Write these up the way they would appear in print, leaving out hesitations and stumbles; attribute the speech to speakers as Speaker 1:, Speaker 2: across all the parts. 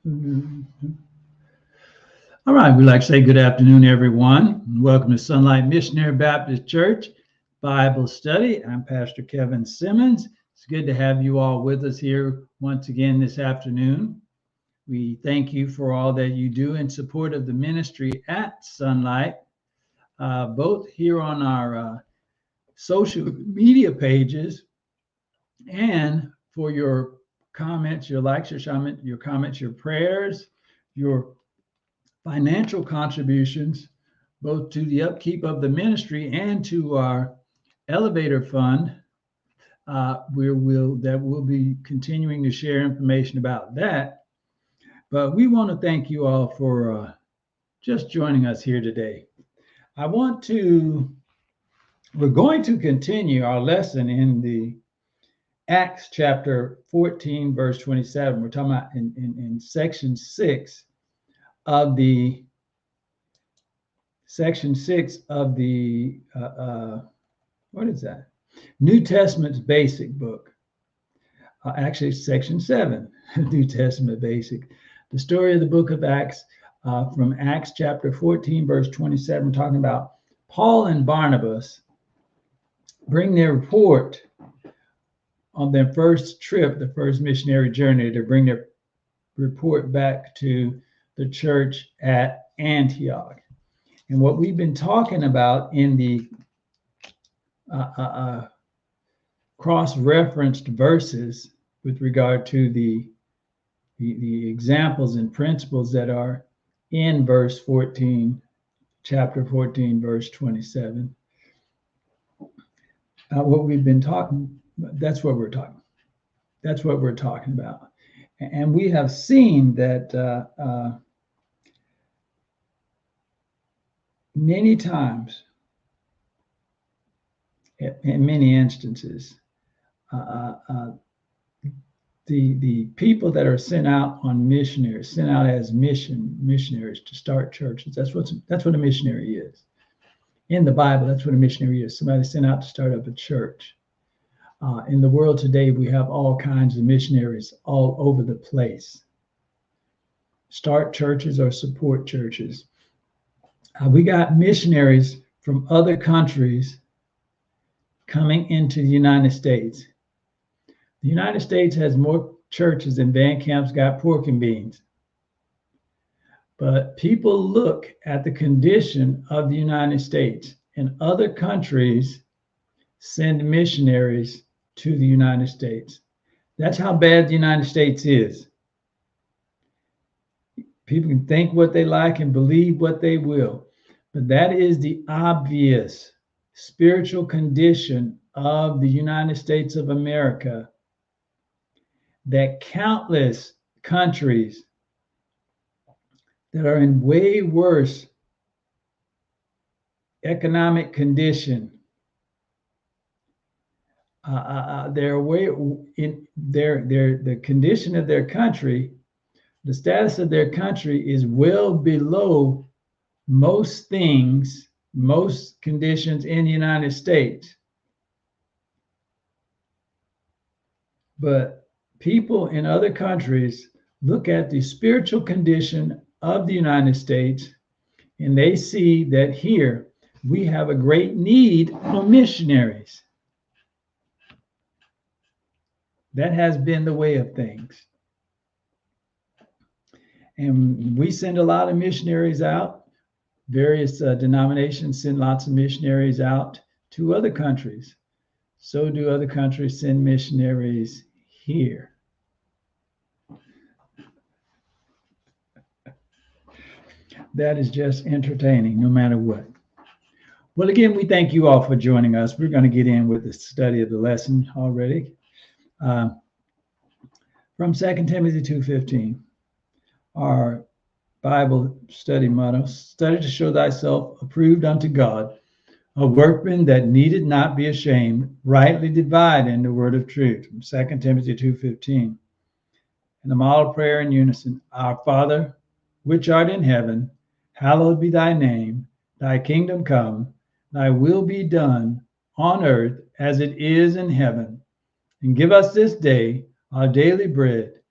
Speaker 1: All right, we'd like to say good afternoon, everyone. Welcome to Sunlight Missionary Baptist Church Bible Study. I'm Pastor Kevin Simmons. It's good to have you all with us here once again this afternoon. We thank you for all that you do in support of the ministry at Sunlight, both here on our social media pages and for your comments, your likes, your comments, your prayers, your financial contributions, both to the upkeep of the ministry and to our elevator fund. We'll be continuing to share information about that. But we want to thank you all for just joining us here today. We're going to continue our lesson in the Acts chapter 14, verse 27. We're talking about in section 6 of the what is that? New Testament's basic book. Actually, section 7, New Testament basic. The story of the book of Acts, from Acts chapter 14, verse 27, talking about Paul and Barnabas bring their report on their first trip, the first missionary journey, to bring their report back to the church at Antioch. And what we've been talking about in the cross-referenced verses with regard to the examples and principles that are in verse 14, chapter 14, verse 27. What we've been talking, that's what we're talking. That's what we're talking about. And we have seen that many times, in many instances, the people that are sent out as missionaries to start churches. That's what a missionary is. In the Bible, that's what a missionary is. Somebody sent out to start up a church. In the world today, we have all kinds of missionaries all over the place. Start churches or support churches. We got missionaries from other countries coming into the United States. The United States has more churches than band camps got pork and beans. But people look at the condition of the United States, and other countries send missionaries to the United States. That's how bad the United States is. People can think what they like and believe what they will, but that is the obvious spiritual condition of the United States of America, that countless countries that are in way worse economic condition, the condition of their country, the status of their country is well below most things, most conditions in the United States. But people in other countries look at the spiritual condition of the United States, and they see that here we have a great need for missionaries. That has been the way of things. And we send a lot of missionaries out. Various denominations send lots of missionaries out to other countries. So do other countries send missionaries here. That is just entertaining, no matter what. Well, again, we thank you all for joining us. We're going to get in with the study of the lesson already. From 2 Timothy 2:15, our Bible study motto: study to show thyself approved unto God, a workman that needed not be ashamed, rightly dividing the word of truth. From 2 Timothy 2:15. And the model prayer in unison: Our Father, which art in heaven, hallowed be thy name. Thy kingdom come, thy will be done on earth as it is in heaven. And give us this day our daily bread,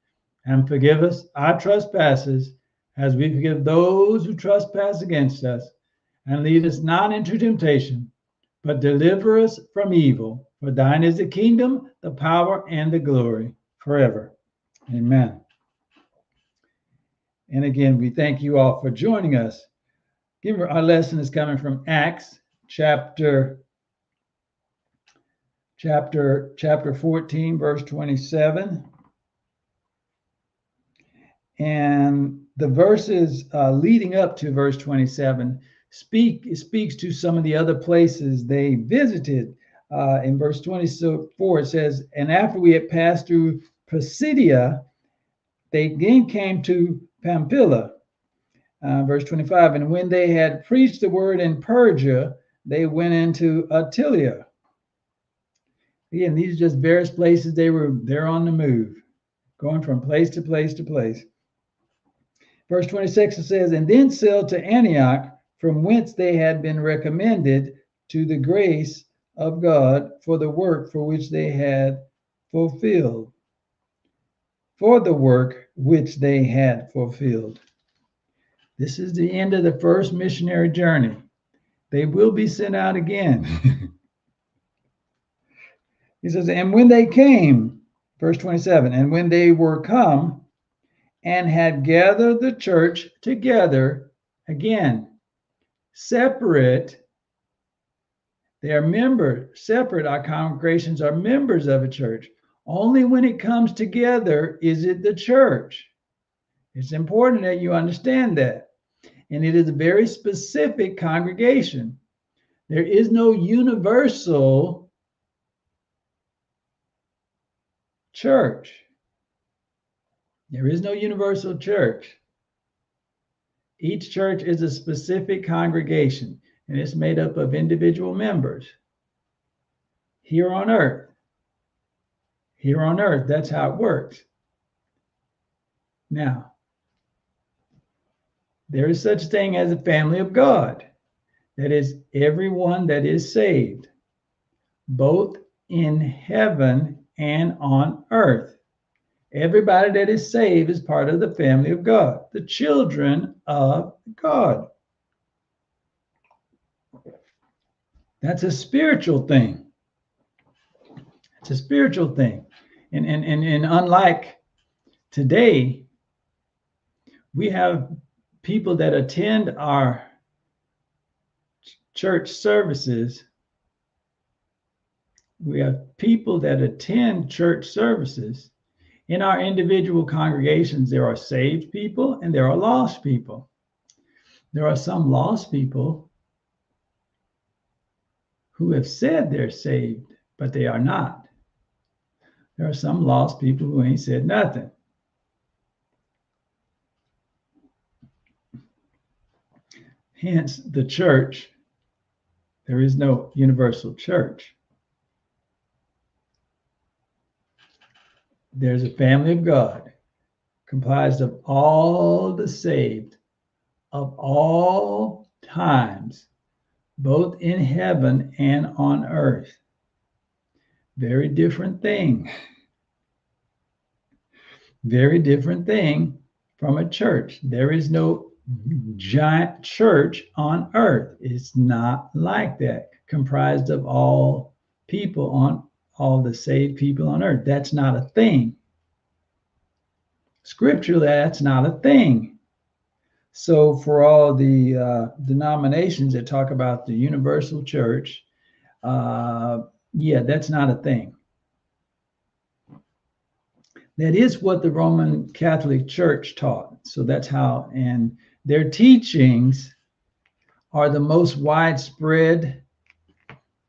Speaker 1: and forgive us our trespasses, as we forgive those who trespass against us. And lead us not into temptation, but deliver us from evil. For thine is the kingdom, the power, and the glory forever. Amen. And again, we thank you all for joining us. Our lesson is coming from Acts chapter 14, verse 27. And the verses leading up to verse 27 speaks to some of the other places they visited. In verse 24, it says, and after we had passed through Pisidia, they again came to Pamphylia. Verse 25, and when they had preached the word in Persia, they went into Attalia. Again, these are just various places they're on the move, going from place to place to place. Verse 26, it says, and then sailed to Antioch, from whence they had been recommended to the grace of God for the work for which they had fulfilled. For the work which they had fulfilled. This is the end of the first missionary journey. They will be sent out again. He says, and when they came, verse 27, and when they were come and had gathered the church together, again, separate, they are members, separate, our congregations are members of a church. Only when it comes together is it the church. It's important that you understand that. And it is a very specific congregation. There is no universal church. There is no universal church. Each church is a specific congregation, and it's made up of individual members. Here on earth, that's how it works. Now, there is such a thing as a family of God. That is everyone that is saved, both in heaven and on earth. Everybody that is saved is part of the family of God, the children of God. That's a spiritual thing. It's a spiritual thing. And unlike today, we have people that attend our church services. We have people that attend church services. In our individual congregations, there are saved people and there are lost people. There are some lost people who have said they're saved, but they are not. There are some lost people who ain't said nothing. Hence, the church, there is no universal church. There's a family of God comprised of all the saved of all times, both in heaven and on earth. Very different thing. Very different thing from a church. There is no giant church on earth. It's not like that, comprised of all people on all the saved people on earth. That's not a thing. Scripturally, that's not a thing. So for all the denominations that talk about the universal church, that's not a thing. That is what the Roman Catholic Church taught. So that's how, and their teachings are the most widespread.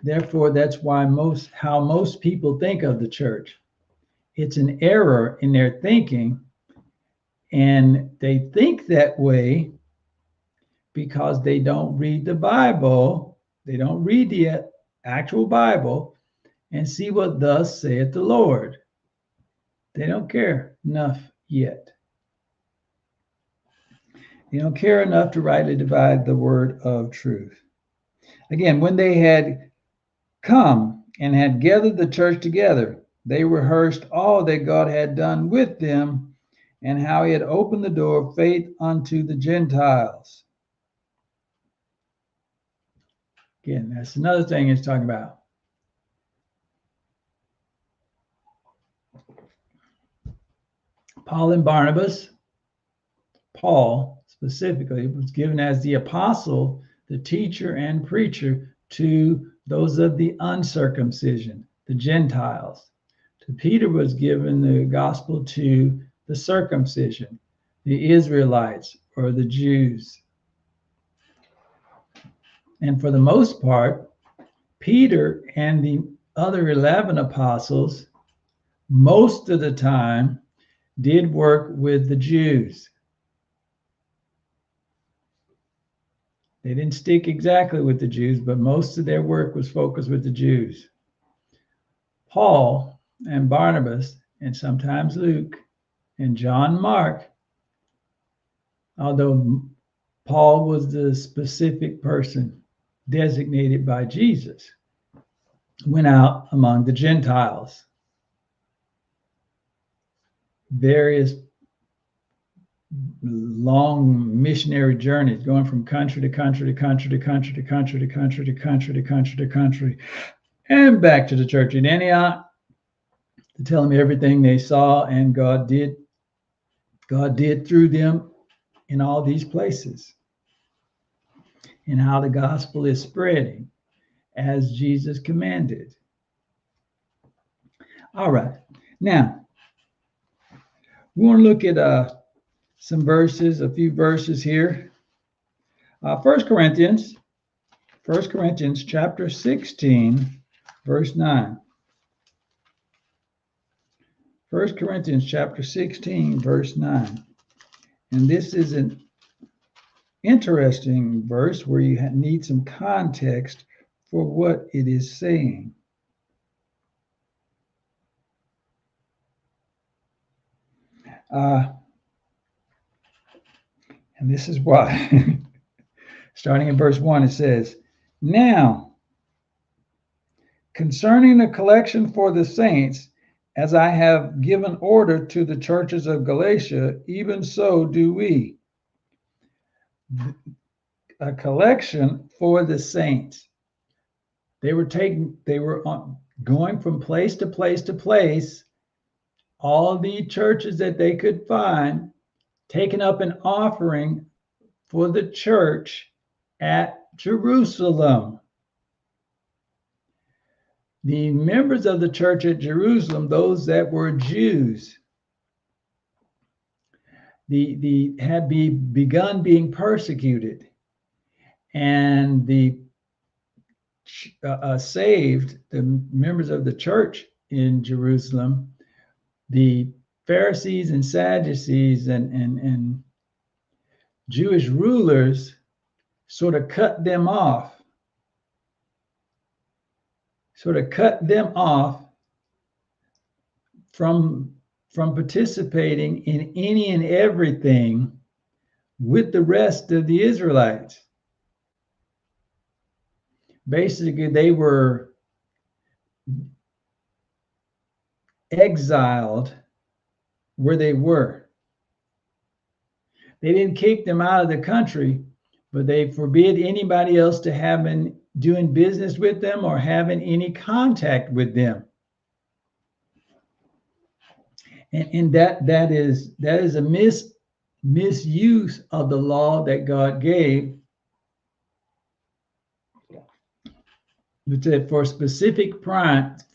Speaker 1: Therefore, that's why how most people think of the church. It's an error in their thinking, and they think that way because they don't read the Bible. They don't read the actual Bible and see what thus saith the Lord. They don't care enough yet. They don't care enough to rightly divide the word of truth. Again, when they had come and had gathered the church together, they rehearsed all that God had done with them and how he had opened the door of faith unto the Gentiles. Again, that's another thing he's talking about. Paul and Barnabas, Paul specifically, was given as the apostle, the teacher and preacher to those of the uncircumcision, the Gentiles. To Peter was given the gospel to the circumcision, the Israelites or the Jews. And for the most part, Peter and the other 11 apostles, most of the time, did work with the Jews. They didn't stick exactly with the Jews, but most of their work was focused with the Jews. Paul and Barnabas, and sometimes Luke and John Mark, although Paul was the specific person designated by Jesus, went out among the Gentiles. Various long missionary journeys, going from country to country to country to country to country to country to country to country to country, and back to the church at Antioch to tell them everything they saw and God did through them in all these places, and how the gospel is spreading as Jesus commanded. All right, now we want to look at some verses, a few verses here. 1 Corinthians chapter 16, verse 9. 1 Corinthians chapter 16, verse 9. And this is an interesting verse where you need some context for what it is saying. And this is why. Starting in verse 1, it says, "Now, concerning the collection for the saints, as I have given order to the churches of Galatia, even so do we." A collection for the saints. They were going from place to place to place, all the churches that they could find, taking up an offering for the church at Jerusalem. The members of the church at Jerusalem, those that were Jews, had begun being persecuted, and the saved, the members of the church in Jerusalem, the Pharisees and Sadducees and Jewish rulers sort of cut them off from participating in any and everything with the rest of the Israelites. Basically, they were exiled where they were. They didn't kick them out of the country, but they forbid anybody else to doing business with them or having any contact with them. And that is a misuse of the law that God gave. But that for specific crimes,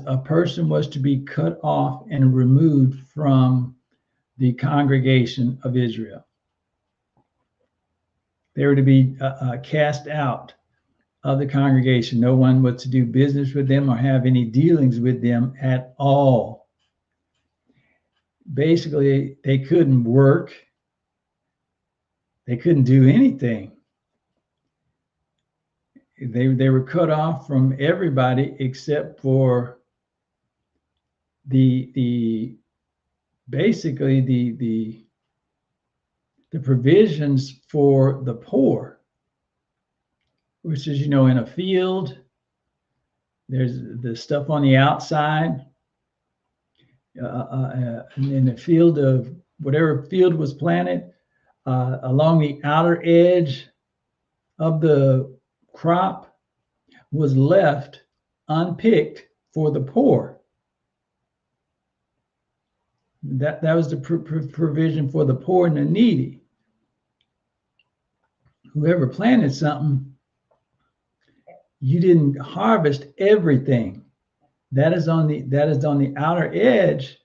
Speaker 1: a person was to be cut off and removed from the congregation of Israel. They were to be cast out of the congregation. No one was to do business with them or have any dealings with them at all. Basically, they couldn't work. They couldn't do anything. They were cut off from everybody except for the provisions for the poor, which is, in a field, there's the stuff on the outside, in the field of whatever field was planted, along the outer edge of the crop was left unpicked for the poor. That was the provision for the poor and the needy. Whoever planted something, you didn't harvest everything. That is on the outer edge,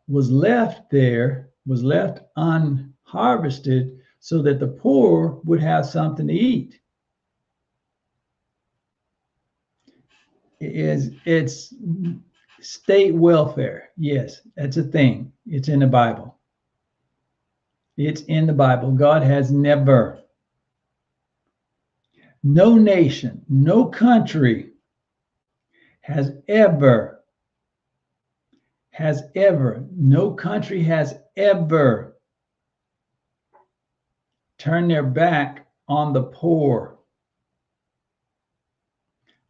Speaker 1: was left there, was left unharvested so that the poor would have something to eat. It's state welfare. Yes, that's a thing. It's in the Bible. It's in the Bible. God has never, no nation, no country has ever, no country has ever turned their back on the poor.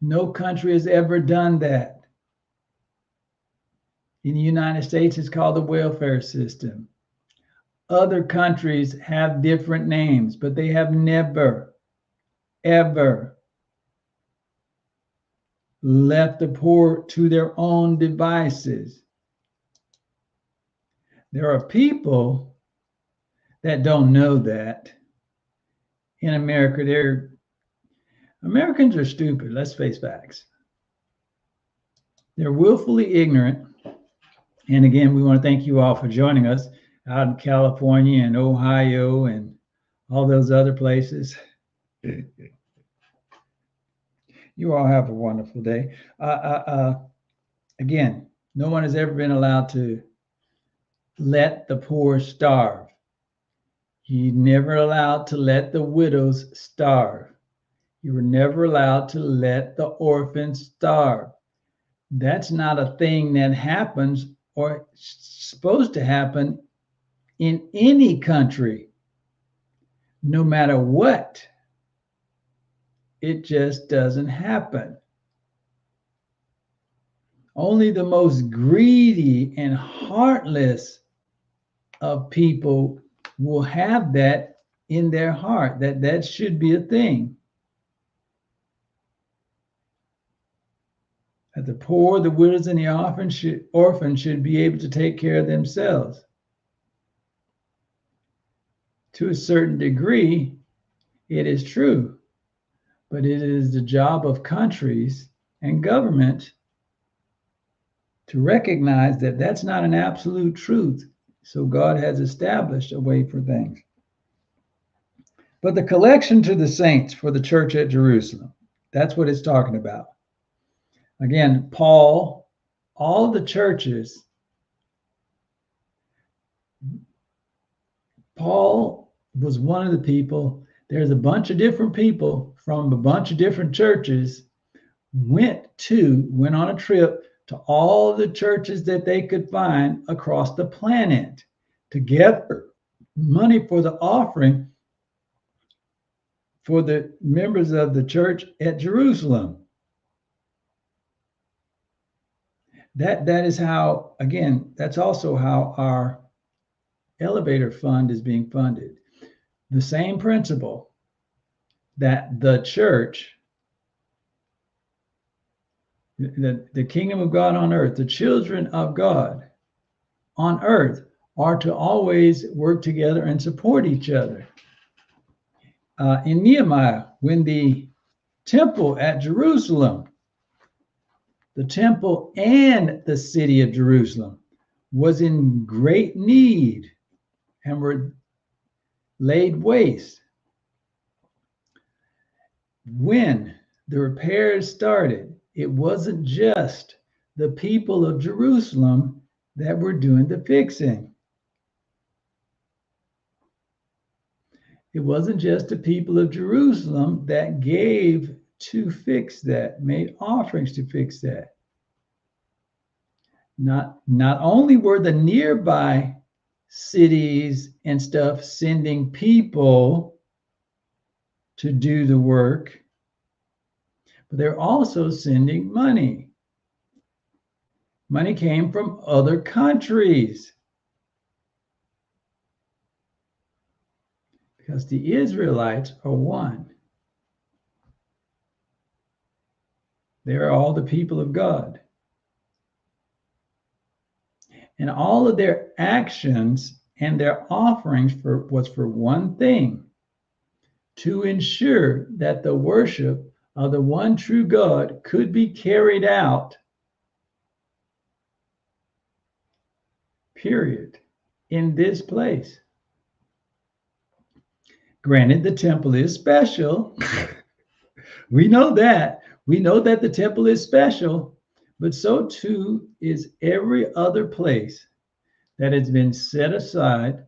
Speaker 1: No country has ever done that. In the United States, it's called the welfare system. Other countries have different names, but they have never, ever left the poor to their own devices. There are people that don't know that. In America, Americans are stupid. Let's face facts. They're willfully ignorant. And again, we want to thank you all for joining us out in California and Ohio and all those other places. You all have a wonderful day. Again, no one has ever been allowed to let the poor starve. You're never allowed to let the widows starve. You were never allowed to let the orphans starve. That's not a thing that happens or supposed to happen in any country, no matter what. It just doesn't happen. Only the most greedy and heartless of people will have that in their heart, that should be a thing. That the poor, the widows, and the orphans should be able to take care of themselves. To a certain degree, it is true, but it is the job of countries and government to recognize that that's not an absolute truth. So God has established a way for things. But the collection to the saints for the church at Jerusalem, that's what it's talking about. Again, Paul, all the churches, Paul was one of the people. There's a bunch of different people from a bunch of different churches went on a trip to all the churches that they could find across the planet to gather money for the offering for the members of the church at Jerusalem. That is how, again, that's also how our elevator fund is being funded. The same principle that the church, the kingdom of God on earth, the children of God on earth are to always work together and support each other. In Nehemiah, when the temple at Jerusalem, the temple and the city of Jerusalem was in great need and were laid waste. When the repairs started, it wasn't just the people of Jerusalem that were doing the fixing. It wasn't just the people of Jerusalem that gave to fix that, made offerings to fix that. Not only were the nearby cities and stuff sending people to do the work, but they're also sending money. Money came from other countries. Because the Israelites are one. They're all the people of God. And all of their actions and their offerings was for one thing, to ensure that the worship of the one true God could be carried out, period, in this place. Granted, the temple is special. We know that. We know that the temple is special, but so too is every other place that has been set aside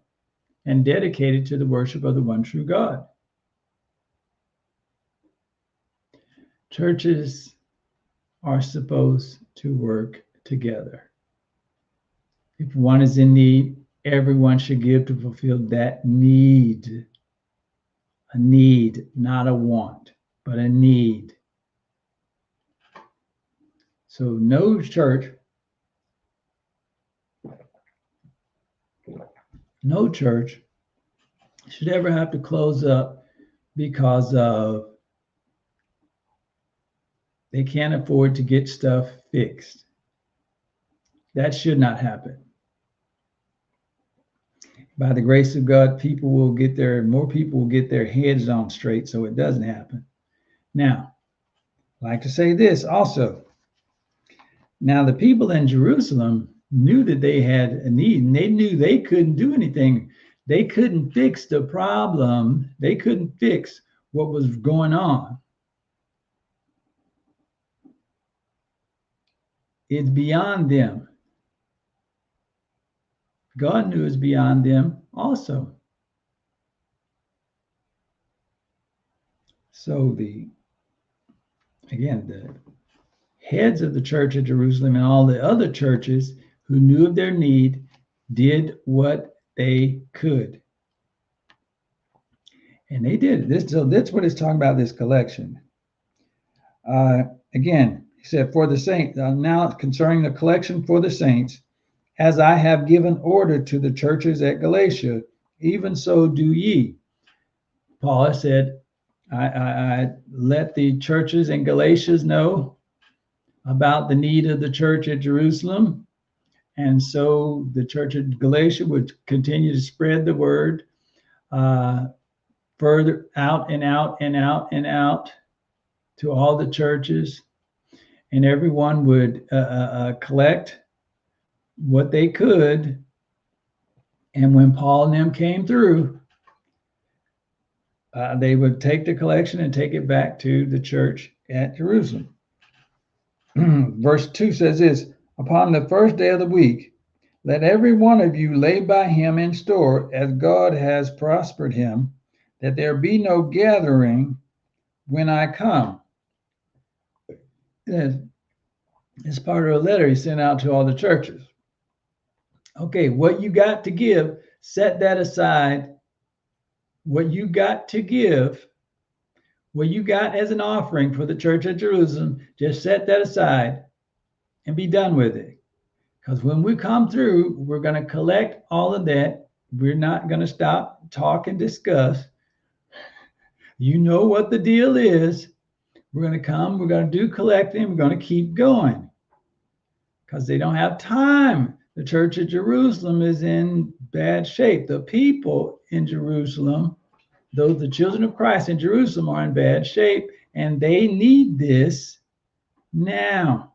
Speaker 1: and dedicated to the worship of the one true God. Churches are supposed to work together. If one is in need, everyone should give to fulfill that need. A need, not a want, but a need. So no church should ever have to close up because of they can't afford to get stuff fixed. That should not happen. By the grace of God, more people will get their heads on straight so it doesn't happen. Now, I'd like to say this also. Now, the people in Jerusalem knew that they had a need, and they knew they couldn't do anything. They couldn't fix the problem. They couldn't fix what was going on. It's beyond them. God knew it's beyond them also. So the heads of the church at Jerusalem and all the other churches who knew of their need did what they could. And they did. So that's what it's talking about, this collection. Again, he said, for the saints, now concerning the collection for the saints, as I have given order to the churches at Galatia, even so do ye. Paul said, I let the churches in Galatia know about the need of the church at Jerusalem. And so the church at Galatia would continue to spread the word further out and out and out and out to all the churches. And everyone would collect what they could. And when Paul and them came through, they would take the collection and take it back to the church at Jerusalem. Verse 2 says this, upon the first day of the week, let every one of you lay by him in store as God has prospered him, that there be no gathering when I come. It's part of a letter he sent out to all the churches. Okay, what you got to give, set that aside. What you got to give, what you got as an offering for the church at Jerusalem, just set that aside and be done with it. Because when we come through, we're going to collect all of that. We're not going to stop, talk, and discuss. You know what the deal is. We're going to come, we're going to do collecting, we're going to keep going. Because they don't have time. The church at Jerusalem is in bad shape. The people in Jerusalem, the children of Christ in Jerusalem are in bad shape, and they need this now.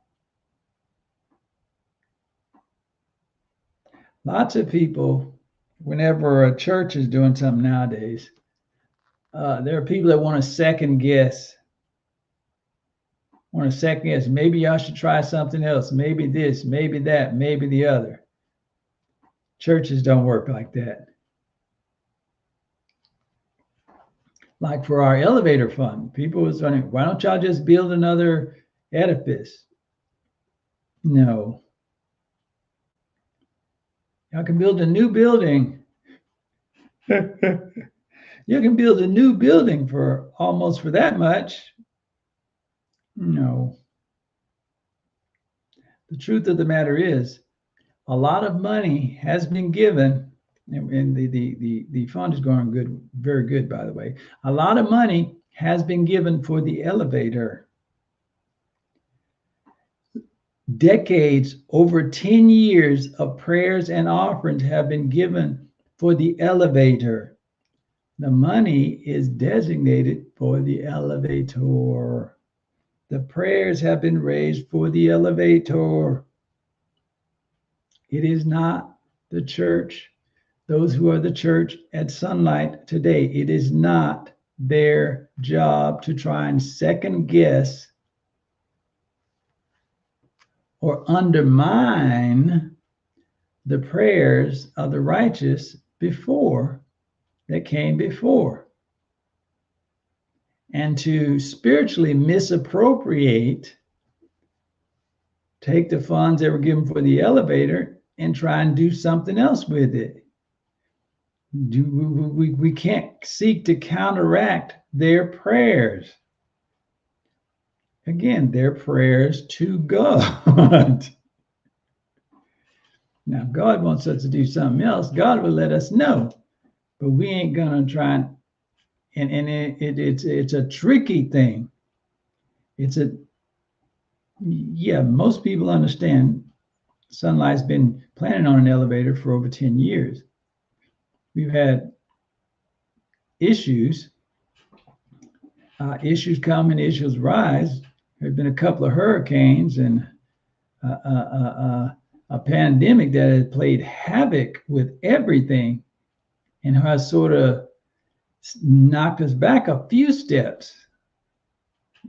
Speaker 1: Lots of people, whenever a church is doing something nowadays, there are people that want to second guess. Maybe y'all should try something else. Maybe this, maybe that, maybe the other. Churches don't work like that. Like for our elevator fund, people was wondering, why don't y'all just build another edifice? No. Y'all can build a new building. You can build a new building for almost for that much. No. The truth of the matter is, a lot of money has been given, and the fund is going good, very good, by the way. A lot of money has been given for the elevator. Decades, over 10 years of prayers and offerings have been given for the elevator. The money is designated for the elevator. The prayers have been raised for the elevator. It is not the church, those who are the church at Sunlight today. It is not their job to try and second guess or undermine the prayers of the righteous before that came before, and to spiritually misappropriate, take the funds that were given for the elevator and try and do something else with it. We can't seek to counteract their prayers. Again, their prayers to God. Now, if God wants us to do something else, God will let us know. But we ain't gonna try and it's a tricky thing. Most people understand Sunlight's been planning on an elevator for over 10 years. We've had issues. Issues come and issues rise. There have been a couple of hurricanes and a pandemic that has played havoc with everything and has sort of knocked us back a few steps.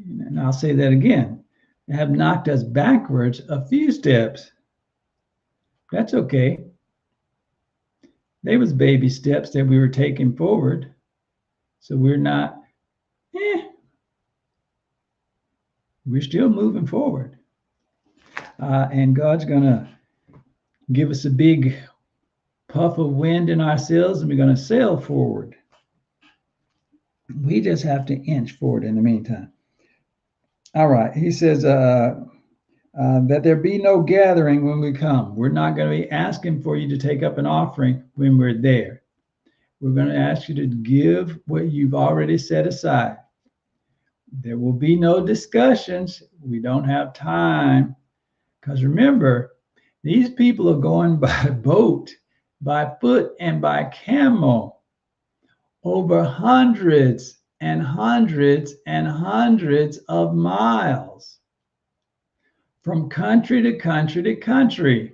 Speaker 1: And I'll say that again. They have knocked us backwards a few steps. That's okay. They was baby steps that we were taking forward. So we're not, we're still moving forward. And God's going to give us a big puff of wind in our sails, and we're going to sail forward. We just have to inch forward in the meantime. All right. He says that there be no gathering when we come. We're not going to be asking for you to take up an offering when we're there. We're going to ask you to give what you've already set aside. There will be no discussions. We don't have time. Because remember, these people are going by boat, by foot, and by camel over hundreds and hundreds and hundreds of miles from country to country to country.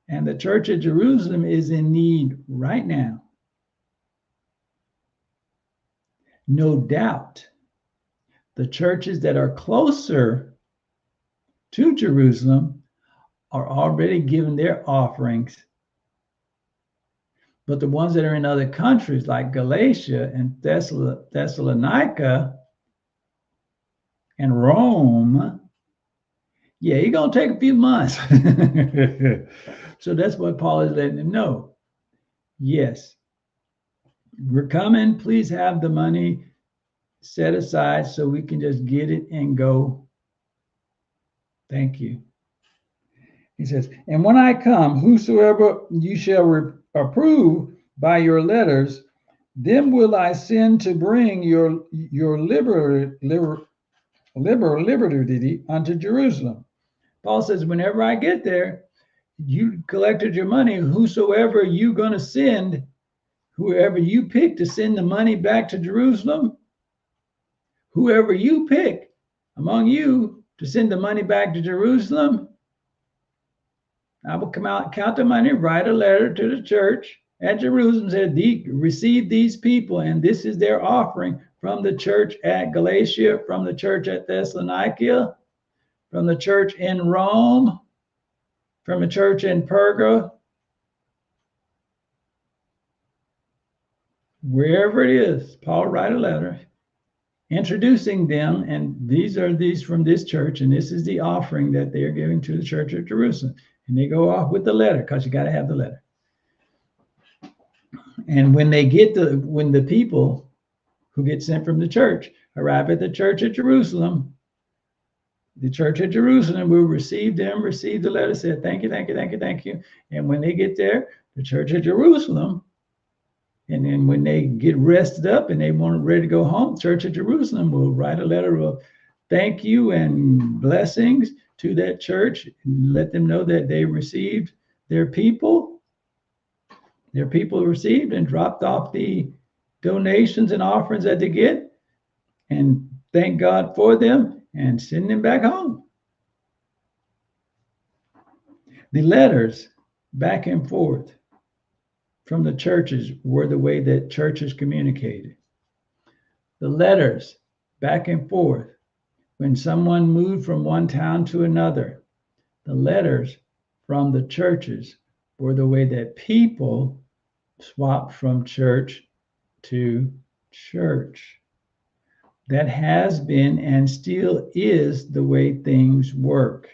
Speaker 1: And the church at Jerusalem is in need right now. No doubt, the churches that are closer to Jerusalem are already giving their offerings. But the ones that are in other countries like Galatia and Thessalonica and Rome, you're going to take a few months. So that's what Paul is letting them know. Yes, we're coming. Please have the money set aside so we can just get it and go. Thank you. He says, and when I come, whosoever you shall approve by your letters, them will I send to bring your liberty unto Jerusalem. Paul says, whenever I get there, you collected your money, whosoever you're going to send, whoever you pick to send the money back to Jerusalem, whoever you pick among you to send the money back to Jerusalem, I will come out, count the money, write a letter to the church at Jerusalem, said, receive these people, and this is their offering from the church at Galatia, from the church at Thessalonica, from the church in Rome, from a church in Perga, wherever it is. Paul write a letter introducing them, and these are these from this church, and this is the offering that they are giving to the church of Jerusalem. And they go off with the letter, because you got to have the letter. And when they get when the people who get sent from the church arrive at the church at Jerusalem. The church at Jerusalem will receive them, receive the letter, said, thank you, thank you, thank you, thank you. And when they get there, the church at Jerusalem, and then when they get rested up and they want ready to go home, church at Jerusalem will write a letter of thank you and blessings to that church and let them know that they received their people. Their people received and dropped off the donations and offerings that they get and thank God for them and send them back home. The letters back and forth from the churches were the way that churches communicated. The letters back and forth when someone moved from one town to another, the letters from the churches were the way that people swapped from church to church. That has been and still is the way things work.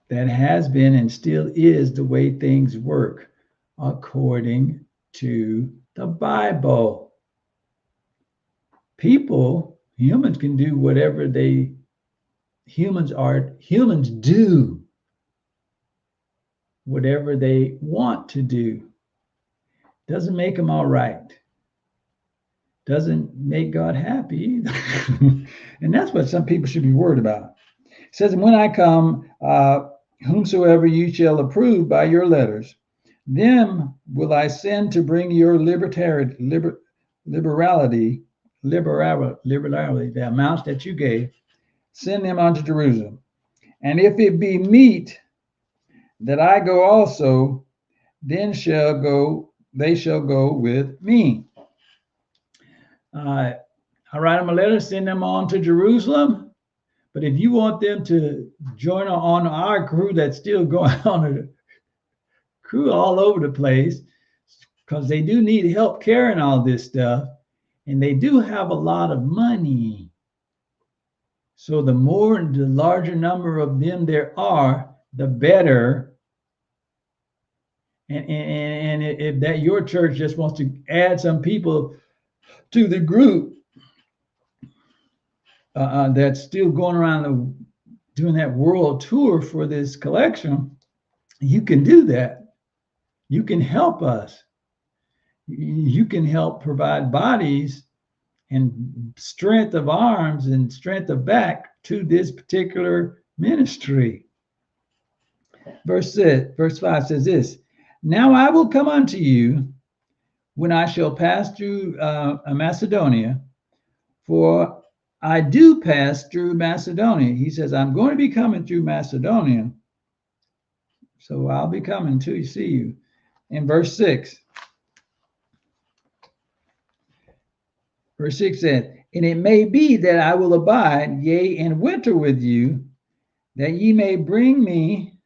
Speaker 1: That has been and still is the way things work according to the Bible. People, humans can do whatever humans do whatever they want to do. Doesn't make them all right. Doesn't make God happy. And that's what some people should be worried about. It says, when I come, whomsoever you shall approve by your letters, them will I send to bring your liberality, the amounts that you gave, send them unto Jerusalem. And if it be meet that I go also, then they shall go with me. I write them a letter, send them on to Jerusalem. But if you want them to join on our crew that's still going on a crew all over the place, because they do need help carrying all this stuff, and they do have a lot of money. So the larger number of them there are, the better. And if that your church just wants to add some people to the group that's still going around doing that world tour for this collection, you can do that. You can help us. You can help provide bodies and strength of arms and strength of back to this particular ministry. Verse 5 says this, now I will come unto you when I shall pass through Macedonia, for I do pass through Macedonia. He says, I'm going to be coming through Macedonia, so I'll be coming to see you. In verse 6 said, and it may be that I will abide, yea, and winter with you, that ye may bring me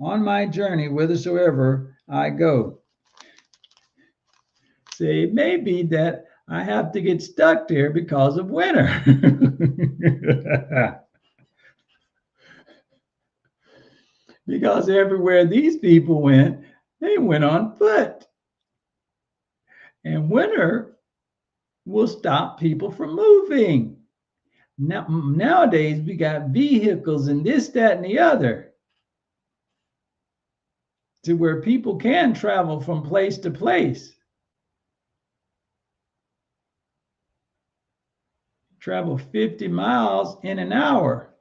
Speaker 1: on my journey whithersoever I go. Say, it may be that I have to get stuck there because of winter. Because everywhere these people went, they went on foot. And winter will stop people from moving. Nowadays, we got vehicles and this, that, and the other, to where people can travel from place to place. Travel 50 miles in an hour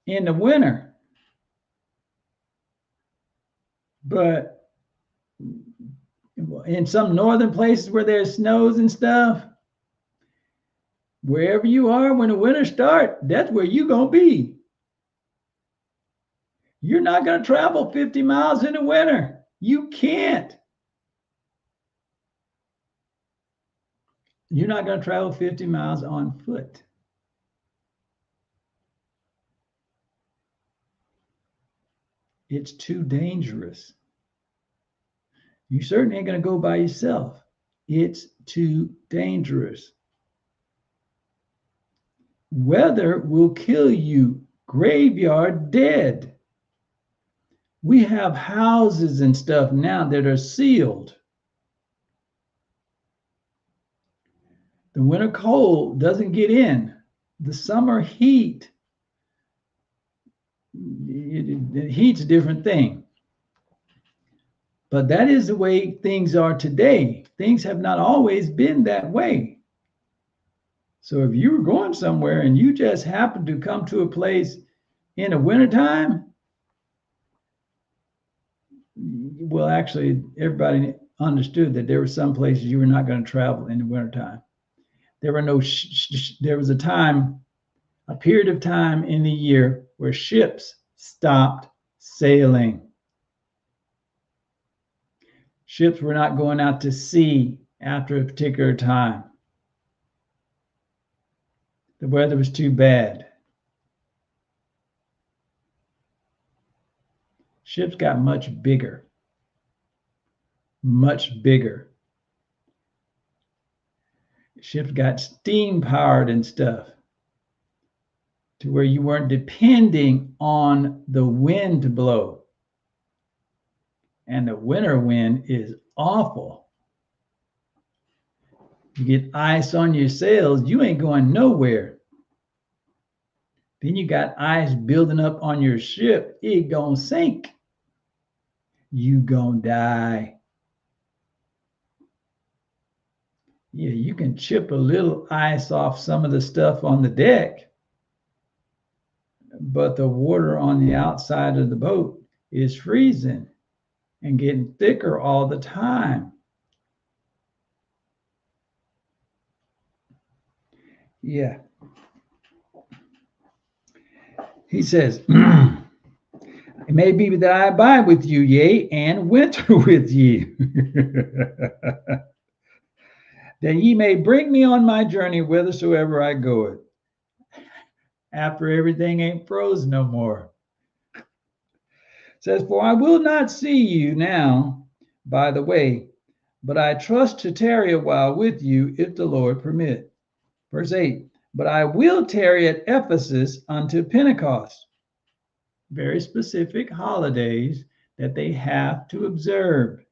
Speaker 1: in the winter. But in some northern places where there's snows and stuff, wherever you are when the winter starts, that's where you're going to be. You're not going to travel 50 miles in the winter. You can't. You're not going to travel 50 miles on foot. It's too dangerous. You certainly ain't going to go by yourself. It's too dangerous. Weather will kill you, graveyard dead. We have houses and stuff now that are sealed. The winter cold doesn't get in. The summer heat, the heat's a different thing. But that is the way things are today. Things have not always been that way. So if you were going somewhere and you just happened to come to a place in the wintertime, well, actually, everybody understood that there were some places you were not going to travel in the wintertime. There were no, there was a period of time in the year where ships stopped sailing. Ships were not going out to sea after a particular time. The weather was too bad. Ships got much bigger. Much bigger. Ships got steam powered and stuff to where you weren't depending on the wind to blow. And the winter wind is awful. You get ice on your sails, you ain't going nowhere. Then you got ice building up on your ship, it gonna sink. You gonna die. Yeah, you can chip a little ice off some of the stuff on the deck, but the water on the outside of the boat is freezing and getting thicker all the time. Yeah. He says, it may be that I abide with you, yea, and winter with you, that ye may bring me on my journey whithersoever I go. After everything ain't frozen no more. It says, for I will not see you now by the way, but I trust to tarry a while with you if the Lord permit. Verse 8, but I will tarry at Ephesus unto Pentecost. Very specific holidays that they have to observe.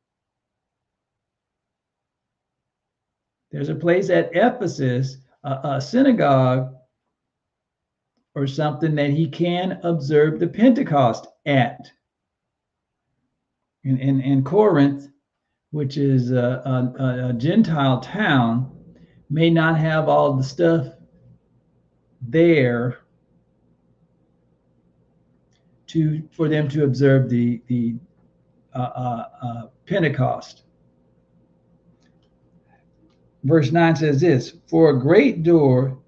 Speaker 1: There's a place at Ephesus, a synagogue or something that he can observe the Pentecost at. In Corinth, which is a Gentile town, may not have all the stuff there for them to observe the Pentecost. Verse 9 says this, for a great door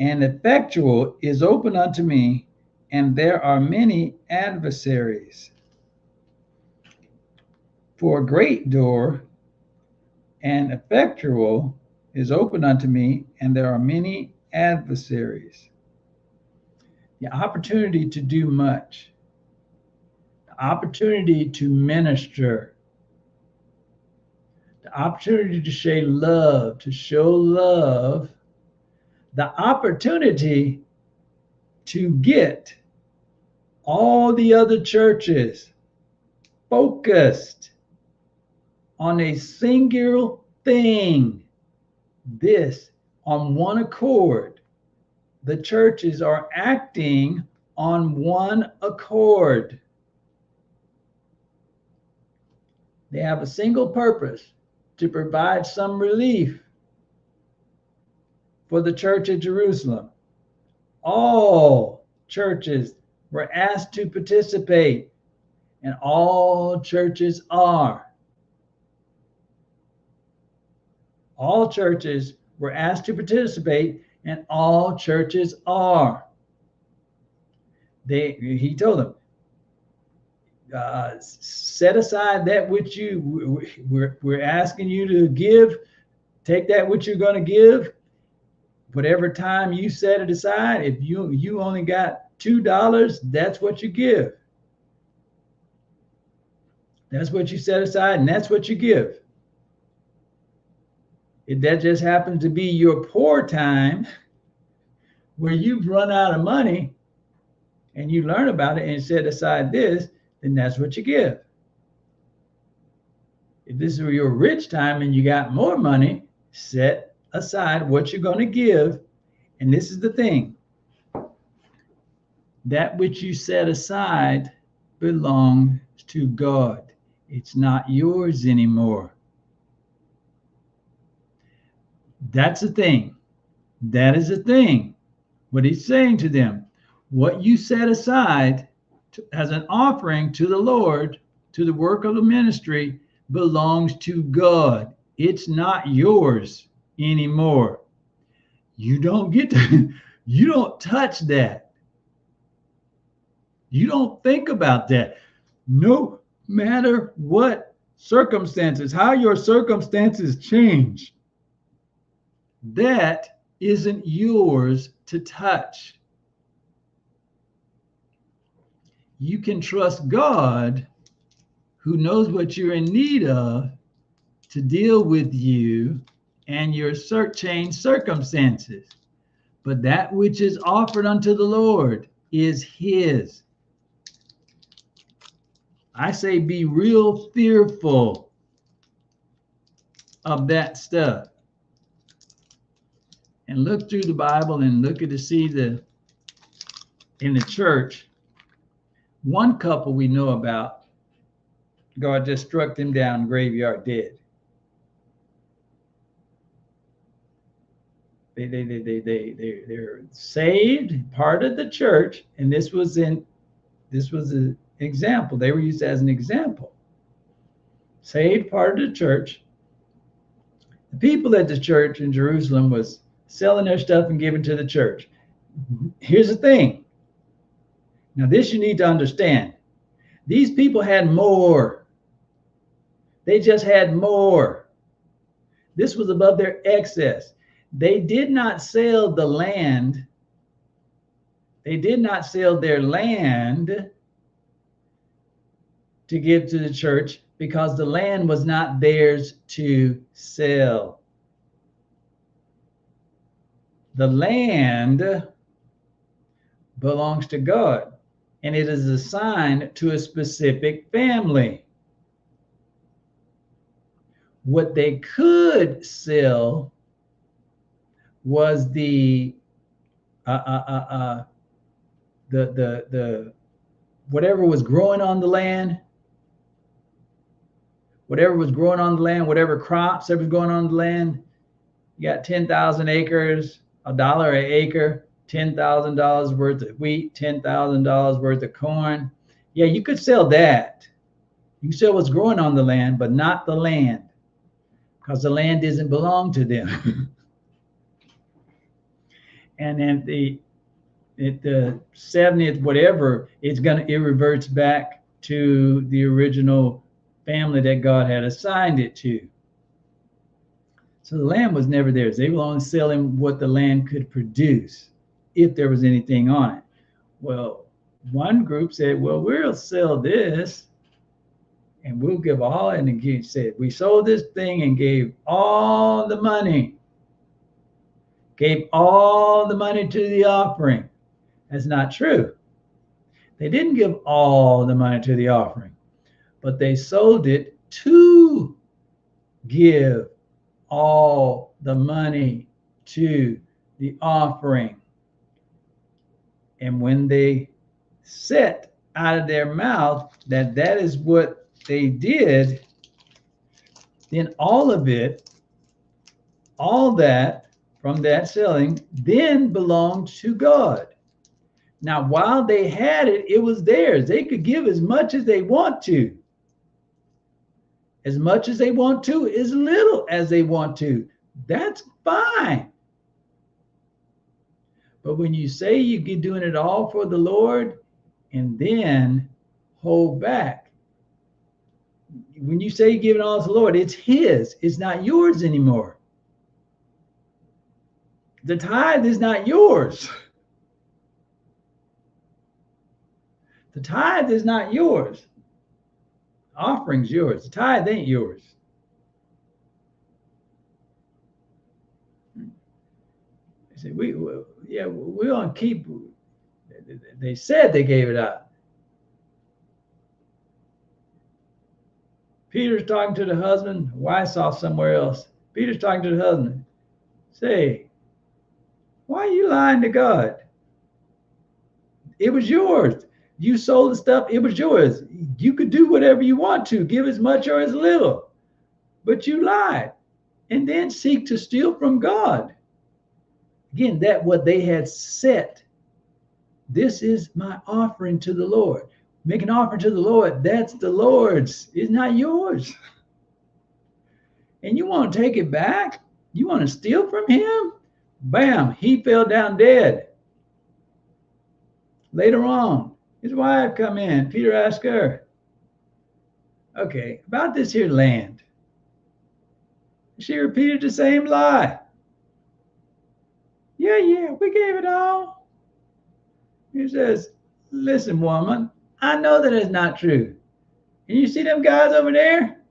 Speaker 1: and effectual is open unto me, and there are many adversaries. For a great door and effectual is open unto me, and there are many adversaries. The opportunity to do much, the opportunity to minister, the opportunity to show love, the opportunity to get all the other churches focused on a singular thing, this on one accord. The churches are acting on one accord. They have a single purpose, to provide some relief for the church at Jerusalem. All churches were asked to participate, and all churches are. All churches were asked to participate, and all churches are. He told them, set aside that which we're asking you to give. Take that which you're going to give. Whatever time you set it aside, if you only got $2, that's what you give. That's what you set aside, and that's what you give. If that just happens to be your poor time, where you've run out of money, and you learn about it and set aside this, then that's what you give. If this is your rich time and you got more money, set aside what you're going to give. And this is the thing. That which you set aside belongs to God. It's not yours anymore. That's the thing. That is the thing. What he's saying to them, what you set aside as an offering to the Lord, to the work of the ministry, belongs to God. It's not yours anymore. You don't get to, you don't touch that. You don't think about that. No matter what circumstances, how your circumstances change, that isn't yours to touch. You can trust God, who knows what you're in need of, to deal with you and your changed circumstances. But that which is offered unto the Lord is his. I say be real fearful of that stuff. And look through the Bible and look at to see in the church, one couple we know about, God just struck them down graveyard dead. They're saved, part of the church, and this was an example. They were used as an example. Saved, part of the church. The people at the church in Jerusalem was selling their stuff and giving to the church. Here's the thing. Now, this you need to understand. These people had more. They just had more. This was above their excess. They did not sell the land. They did not sell their land to give to the church because the land was not theirs to sell. The land belongs to God, and it is assigned to a specific family. What they could sell was the whatever was growing on the land, whatever crops that was going on the land. You got 10,000 acres, $1 an acre, $10,000 worth of wheat, $10,000 worth of corn. Yeah, you could sell that. You can sell what's growing on the land, but not the land, because the land doesn't belong to them. And then the 70th, whatever, it reverts back to the original family that God had assigned it to. So the land was never theirs. They were only selling what the land could produce, if there was anything on it. Well, one group said, well, we'll sell this and we'll give all, and he said, we sold this thing and gave all the money. Gave all the money to the offering. That's not true. They didn't give all the money to the offering, but they sold it to give all the money to the offering. And when they said out of their mouth that is what they did, then all of it, all that from that selling, then belonged to God. Now, while they had it, it was theirs. They could give as much as they want to. As much as they want to, as little as they want to. That's fine. But when you say you're doing it all for the Lord and then hold back, when you say you give it all to the Lord, it's his. It's not yours anymore. The tithe is not yours. The tithe is not yours. Offering's yours. The tithe ain't yours. They say, we're going to keep. They said they gave it up. Peter's talking to the husband. Wife's off somewhere else. Peter's talking to the husband. Say, why are you lying to God? It was yours. You sold the stuff. It was yours. You could do whatever you want to, give as much or as little. But you lied and then seek to steal from God. Again, that what they had set. This is my offering to the Lord. Make an offering to the Lord. That's the Lord's. It's not yours. And you want to take it back? You want to steal from him? Bam, he fell down dead. Later on, his wife come in. Peter asked her, okay, about this here land. She repeated the same lie. Yeah, we gave it all. He says, listen, woman, I know that it's not true. And you see them guys over there?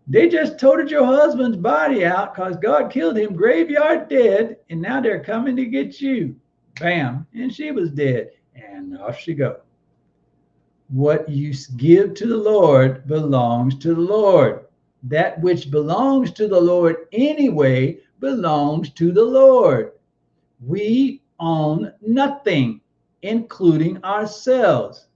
Speaker 1: They just toted your husband's body out because God killed him graveyard dead, and now they're coming to get you. Bam, and she was dead, and off she go. What you give to the Lord belongs to the Lord. That which belongs to the Lord anyway belongs to the Lord. We own nothing, including ourselves.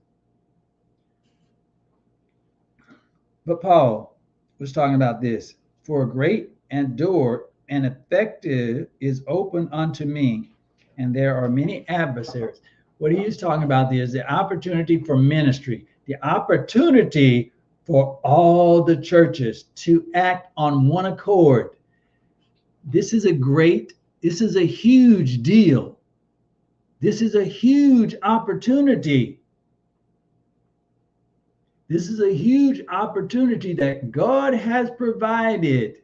Speaker 1: But Paul was talking about this. For a great and door and effective is open unto me, and there are many adversaries. What he's talking about is the opportunity for ministry, the opportunity for all the churches to act on one accord. This is a huge deal. This is a huge opportunity. This is a huge opportunity that God has provided.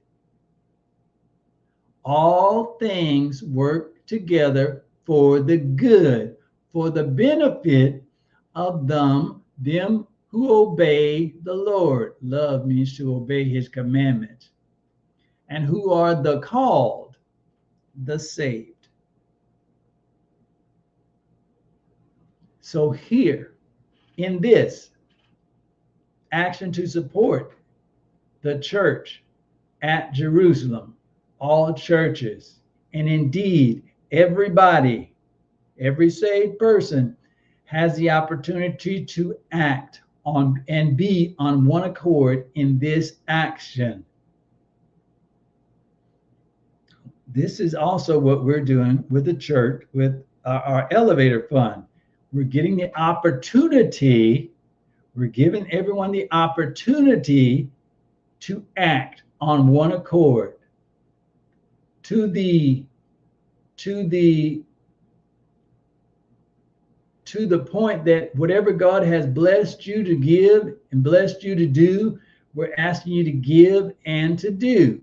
Speaker 1: All things work together for the good, for the benefit of them who obey the Lord. Love means to obey his commandments. And who are the called, the saved. So here, in this action to support the church at Jerusalem, all churches, and indeed everybody, every saved person has the opportunity to act on and be on one accord in this action. This is also what we're doing with the church, with our elevator fund. We're getting the opportunity, we're giving everyone the opportunity to act on one accord to the point that whatever God has blessed you to give and blessed you to do, we're asking you to give and to do.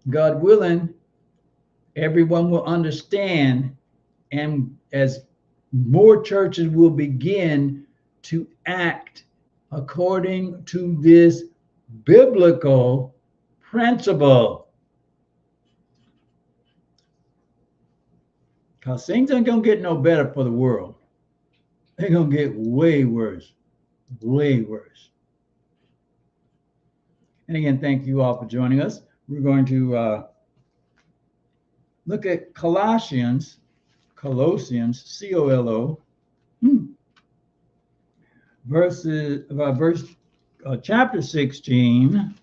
Speaker 1: God willing, everyone will understand, and as more churches will begin to act according to this biblical principle. Because things aren't going to get no better for the world. They're going to get way worse. Way worse. And again, thank you all for joining us. We're going to look at Colossians, C-O-L-O, chapter 16,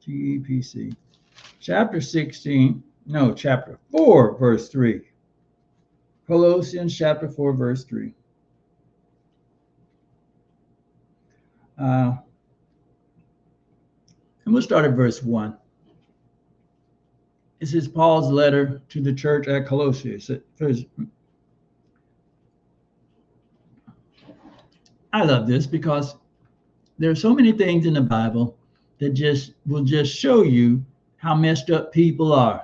Speaker 1: G-E-P-C, chapter 4, verse 3. Colossians chapter 4, verse 3. And we'll start at verse 1. This is Paul's letter to the church at Colossae. I love this because there are so many things in the Bible that will just show you how messed up people are,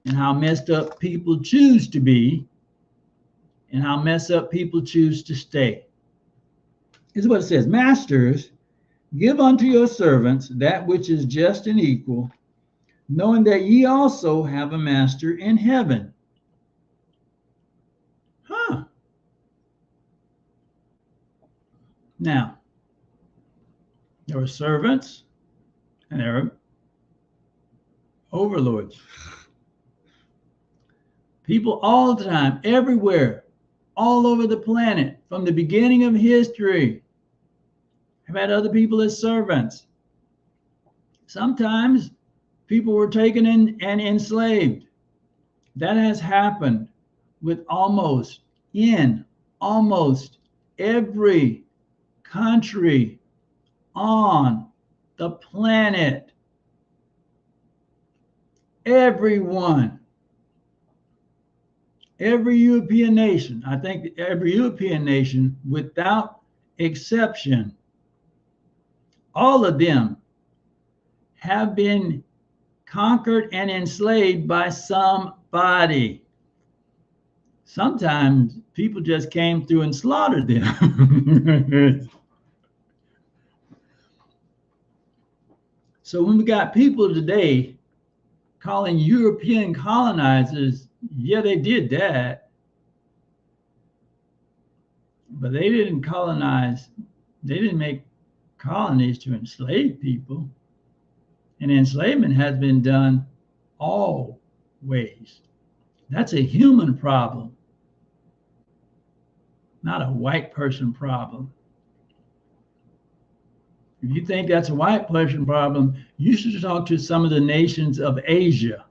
Speaker 1: and how messed up people choose to be, and how messed up people choose to stay. This is what it says. Masters, give unto your servants that which is just and equal, knowing that ye also have a master in heaven. Now, there were servants and there were overlords. People all the time, everywhere, all over the planet, from the beginning of history, have had other people as servants. Sometimes people were taken in and enslaved. That has happened with almost every country on the planet. Everyone. Every European nation, I think every European nation without exception, all of them have been conquered and enslaved by somebody. Sometimes people just came through and slaughtered them. So when we got people today calling European colonizers, yeah, they did that, but they didn't colonize, they didn't make colonies to enslave people. And enslavement has been done always. That's a human problem, not a white person problem. If you think that's a white person problem, you should talk to some of the nations of Asia.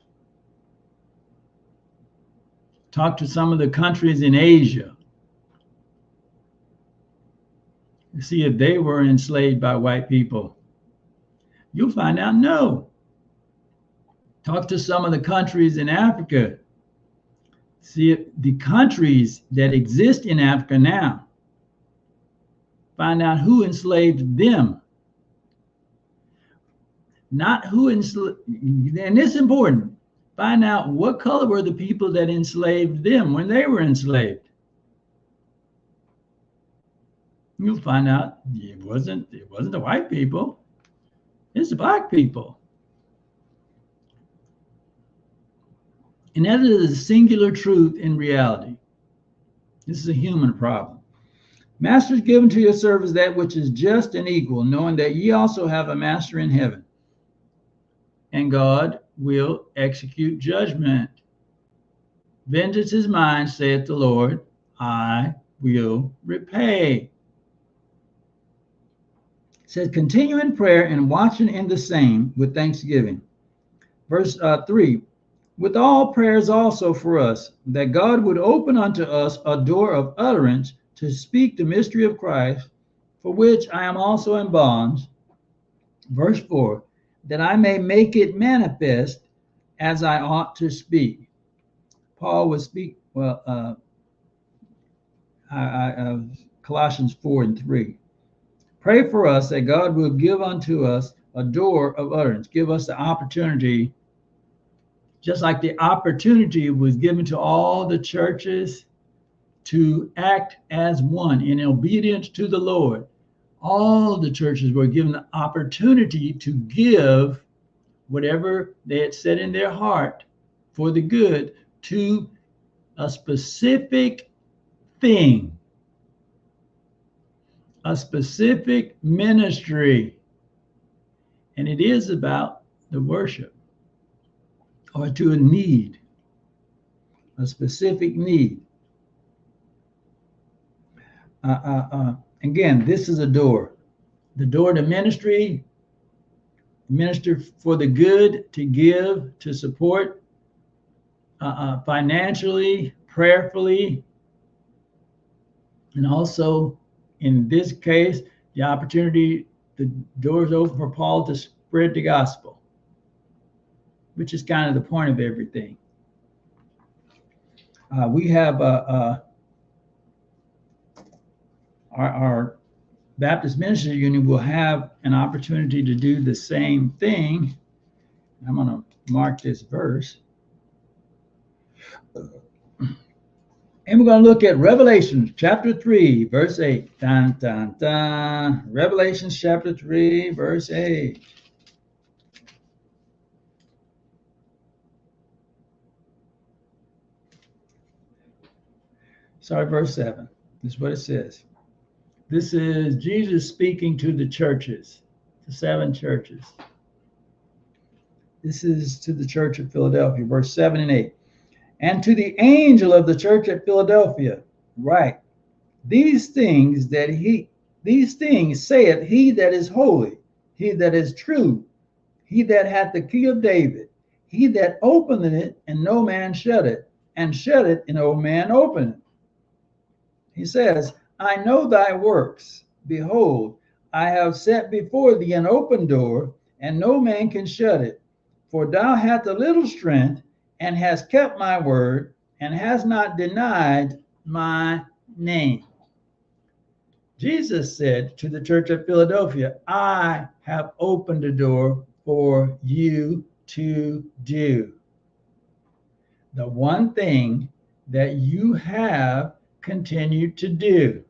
Speaker 1: Talk to some of the countries in Asia. See if they were enslaved by white people. You'll find out no. Talk to some of the countries in Africa. See if the countries that exist in Africa now. Find out who enslaved them. Not who enslaved, and this is important. Find out what color were the people that enslaved them when they were enslaved. You'll find out it wasn't the white people, it's the black people. And that is a singular truth in reality. This is a human problem. Masters, given to your service that which is just and equal, knowing that ye also have a master in heaven. And God will execute judgment. Vengeance is mine, saith the Lord, I will repay. It says, continue in prayer and watching in the same with thanksgiving. Verse 3, with all prayers also for us, that God would open unto us a door of utterance to speak the mystery of Christ, for which I am also in bonds. Verse 4, that I may make it manifest as I ought to speak. Paul would speak, Colossians 4:3. Pray for us that God will give unto us a door of utterance, give us the opportunity, just like the opportunity was given to all the churches to act as one in obedience to the Lord. All the churches were given the opportunity to give whatever they had set in their heart for the good to a specific thing, a specific ministry. And it is about the worship, or to a need, a specific need. Again, this is a door. The door to ministry, minister for the good, to give, to support financially, prayerfully, and also in this case, the opportunity, the doors open for Paul to spread the gospel, which is kind of the point of everything. We have our Baptist Ministry Union will have an opportunity to do the same thing. I'm going to mark this verse. And we're going to look at Revelation chapter 3, verse 8. Dun, dun, dun. Revelation chapter 3, verse 8. Sorry, verse 7. This is what it says. This is Jesus speaking to the churches, the 7 churches. This is to the church of Philadelphia, verse 7 and 8. And to the angel of the church at Philadelphia, write, these things saith he that is holy, he that is true, he that hath the key of David, he that openeth it, and no man shut it, and shut it, and no man open it. He says, I know thy works. Behold, I have set before thee an open door, and no man can shut it. For thou hast a little strength, and hast kept my word, and hast not denied my name. Jesus said to the church at Philadelphia, I have opened the door for you to do. The one thing that you have continued to do.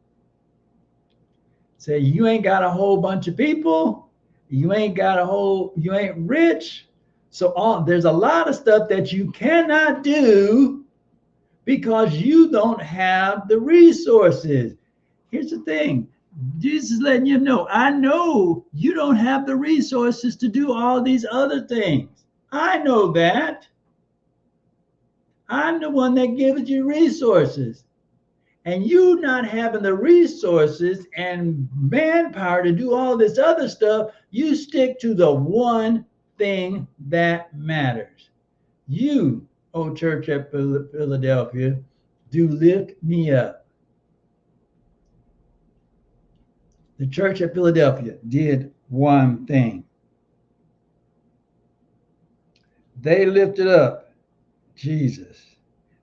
Speaker 1: Say, you ain't got a whole bunch of people. You ain't rich. So there's a lot of stuff that you cannot do because you don't have the resources. Here's the thing. Jesus is letting you know, I know you don't have the resources to do all these other things. I know that. I'm the one that gives you resources. And you not having the resources and manpower to do all this other stuff, you stick to the one thing that matters. You, O church at Philadelphia, do lift me up. The church at Philadelphia did one thing. They lifted up Jesus.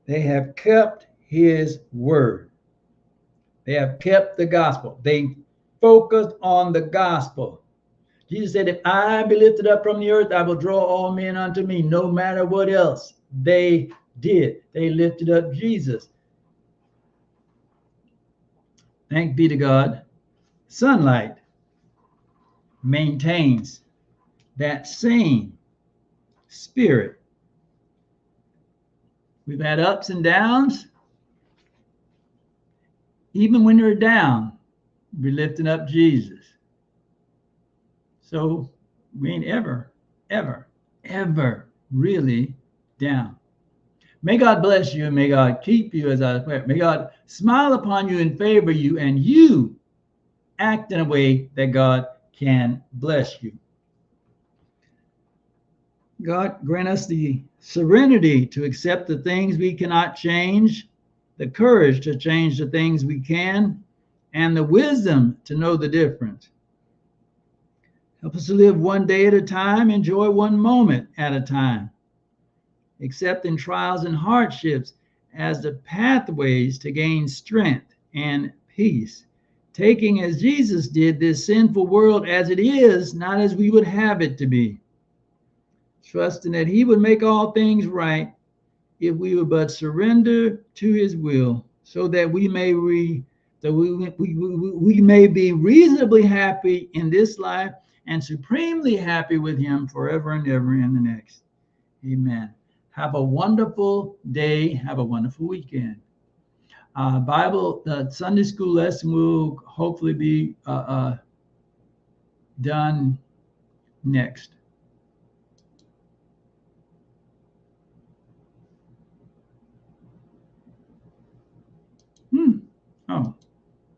Speaker 1: They have kept his word. They have kept the gospel. They focused on the gospel. Jesus said, if I be lifted up from the earth, I will draw all men unto me, no matter what else they did. They lifted up Jesus. Thanks be to God. Sunlight maintains that same spirit. We've had ups and downs. Even when you're down, we're lifting up Jesus. So we ain't ever really down. May God bless you and may God keep you as I pray. May God smile upon you and favor you, and you act in a way that God can bless you. God grant us the serenity to accept the things we cannot change, the courage to change the things we can, and the wisdom to know the difference. Help us to live one day at a time, enjoy one moment at a time, accepting trials and hardships as the pathways to gain strength and peace, taking as Jesus did this sinful world as it is, not as we would have it to be, trusting that he would make all things right if we would but surrender to his will, so that we may be reasonably happy in this life and supremely happy with him forever and ever in the next. Amen. Have a wonderful day. Have a wonderful weekend. The Sunday school lesson will hopefully be done next. Oh.